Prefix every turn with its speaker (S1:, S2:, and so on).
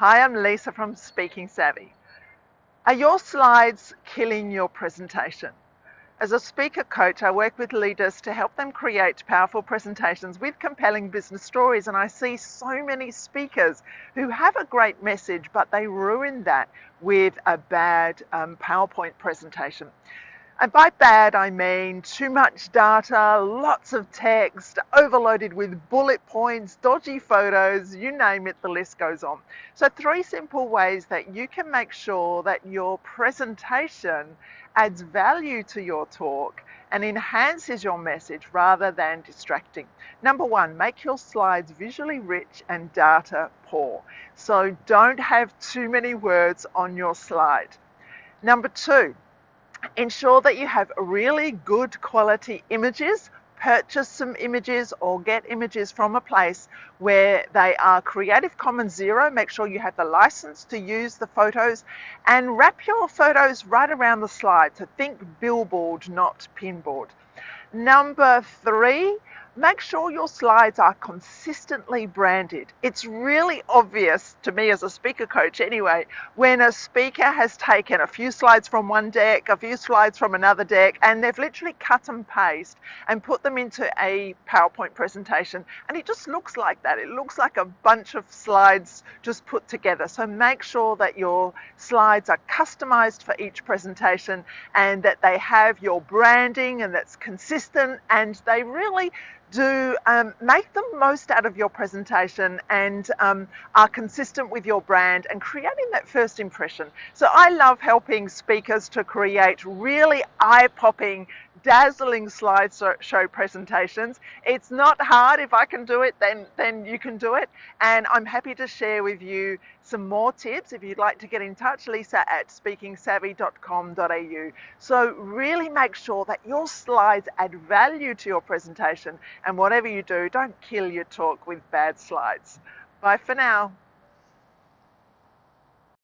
S1: Hi, I'm Lisa from Speaking Savvy. Are your slides killing your presentation? As a speaker coach, I work with leaders to help them create powerful presentations with compelling business stories, and I see so many speakers who have a great message, but they ruin that with a bad PowerPoint presentation. And by bad, I mean too much data, lots of text, overloaded with bullet points, dodgy photos, you name it, the list goes on. So 3 simple ways that you can make sure that your presentation adds value to your talk and enhances your message rather than distracting. Number 1, make your slides visually rich and data poor. So don't have too many words on your slide. Number 2, ensure that you have really good quality images. Purchase some images or get images from a place where they are Creative Commons Zero. Make sure you have the license to use the photos, and wrap your photos right around the slide. So think billboard, not pinboard. Number 3, make sure your slides are consistently branded. It's really obvious to me as a speaker coach anyway, when a speaker has taken a few slides from one deck, a few slides from another deck, and they've literally cut and paste and put them into a PowerPoint presentation, and it just looks like that. It looks like a bunch of slides just put together. So make sure that your slides are customized for each presentation and that they have your branding and that's consistent, and they really do make the most out of your presentation and are consistent with your brand and creating that first impression. So I love helping speakers to create really eye-popping, dazzling slideshow presentations. It's not hard. If I can do it, then you can do it. And I'm happy to share with you some more tips. If you'd like to get in touch, lisa@speakingsavvy.com.au. So really make sure that your slides add value to your presentation, and whatever you do, don't kill your talk with bad slides. Bye for now.